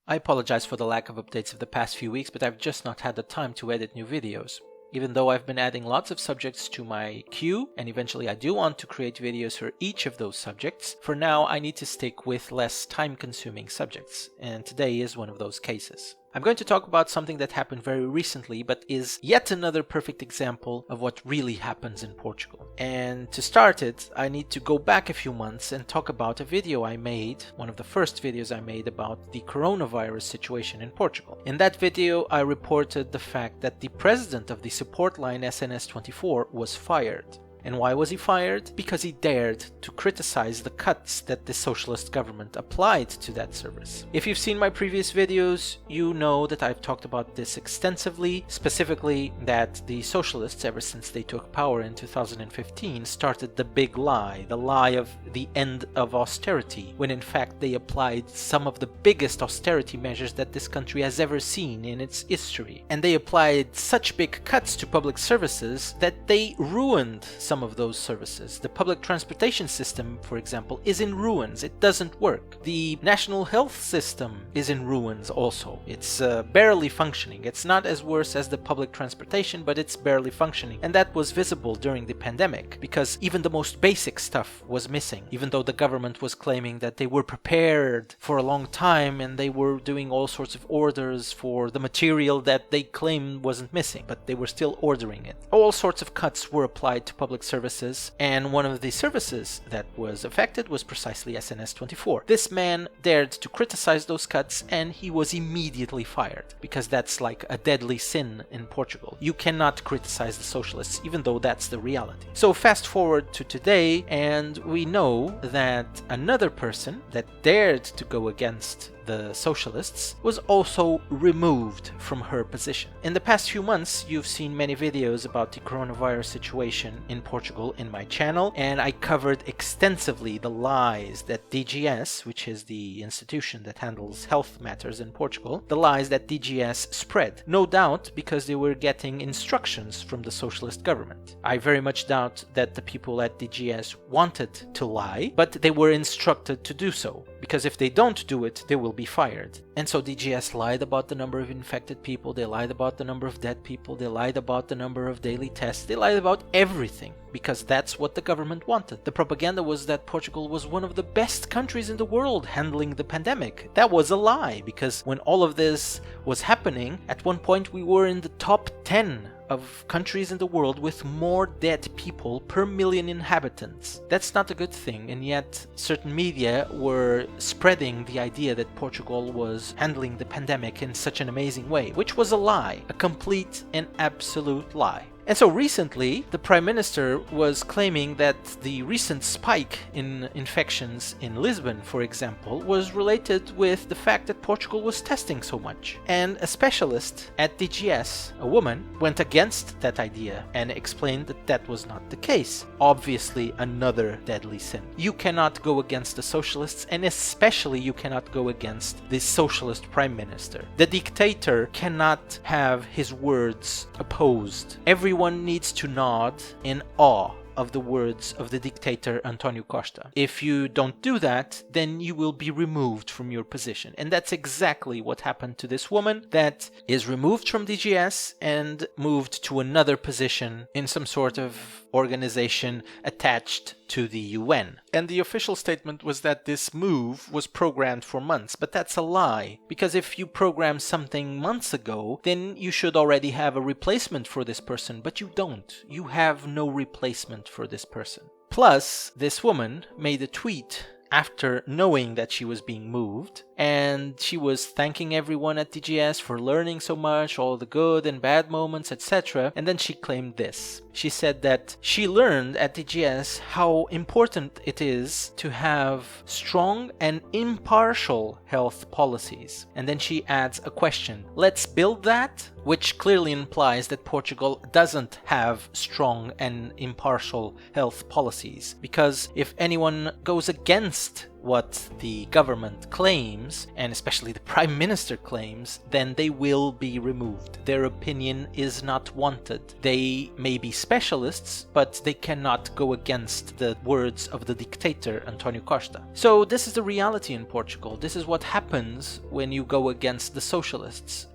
I apologize for the lack of updates of the past few weeks, but I've just not had the time to edit new videos. Even though I've been adding lots of subjects to my queue, and eventually I do want to create videos for each of those subjects, for now I need to stick with less time-consuming subjects, and today is one of those cases. I'm going to talk about something that happened very recently, but is yet another perfect example of what really happens in Portugal. And to start it, I need to go back a few months and talk about a video I made, one of the first videos I made about the coronavirus situation in Portugal. In that video, I reported the fact that the president of the support line SNS24 was fired. And why was he fired? Because he dared to criticize the cuts that the socialist government applied to that service. If you've seen my previous videos, you know that I've talked about this extensively, specifically that the socialists, ever since they took power in 2015, started the big lie, the lie of the end of austerity, when in fact they applied some of the biggest austerity measures that this country has ever seen in its history. And they applied such big cuts to public services that they ruined some of those services. The public transportation system, for example, is in ruins. It doesn't work. The national health system is in ruins also. It's barely functioning. It's not as worse as the public transportation, but it's barely functioning. And that was visible during the pandemic, because even the most basic stuff was missing, even though the government was claiming that they were prepared for a long time and they were doing all sorts of orders for the material that they claimed wasn't missing, but they were still ordering it. All sorts of cuts were applied to public services, and one of the services that was affected was precisely SNS24. This man dared to criticize those cuts, and he was immediately fired, because that's like a deadly sin in Portugal. You cannot criticize the socialists, even though that's the reality. So fast forward to today, and we know that another person that dared to go against the socialists was also removed from her position. In the past few months, you've seen many videos about the coronavirus situation in Portugal in my channel, and I covered extensively the lies that DGS, which is the institution that handles health matters in Portugal, the lies that DGS spread. No doubt because they were getting instructions from the socialist government. I very much doubt that the people at DGS wanted to lie, but they were instructed to do so, because if they don't do it, they will be fired. And so DGS lied about the number of infected people, they lied about the number of dead people, they lied about the number of daily tests, they lied about everything, because that's what the government wanted. The propaganda was that Portugal was one of the best countries in the world handling the pandemic. That was a lie, because when all of this was happening, at one point we were in the top 10 of countries in the world with more dead people per million inhabitants. That's not a good thing, and yet certain media were spreading the idea that Portugal was handling the pandemic in such an amazing way, which was a lie, a complete and absolute lie. And so recently, the Prime Minister was claiming that the recent spike in infections in Lisbon, for example, was related with the fact that Portugal was testing so much. And a specialist at DGS, a woman, went against that idea and explained that that was not the case. Obviously, another deadly sin. You cannot go against the socialists, and especially you cannot go against the socialist Prime Minister. The dictator cannot have his words opposed. Everyone needs to nod in awe of the words of the dictator António Costa. If you don't do that, then you will be removed from your position. And that's exactly what happened to this woman that is removed from DGS and moved to another position in some sort of organization attached to the UN. And the official statement was that this move was programmed for months, but that's a lie. Because if you program something months ago, then you should already have a replacement for this person, but you don't. You have no replacement for this person. Plus, this woman made a tweet after knowing that she was being moved, and she was thanking everyone at DGS for learning so much, all the good and bad moments, etc. And then she claimed this. She said that she learned at DGS how important it is to have strong and impartial health policies. And then she adds a question. Let's build that? Which clearly implies that Portugal doesn't have strong and impartial health policies. Because if anyone goes against what the government claims, and especially the Prime Minister claims, then they will be removed. Their opinion is not wanted. They may be specialists, but they cannot go against the words of the dictator António Costa. So this is the reality in Portugal. This is what happens when you go against the socialists.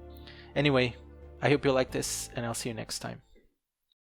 Anyway, I hope you like this, and I'll see you next time.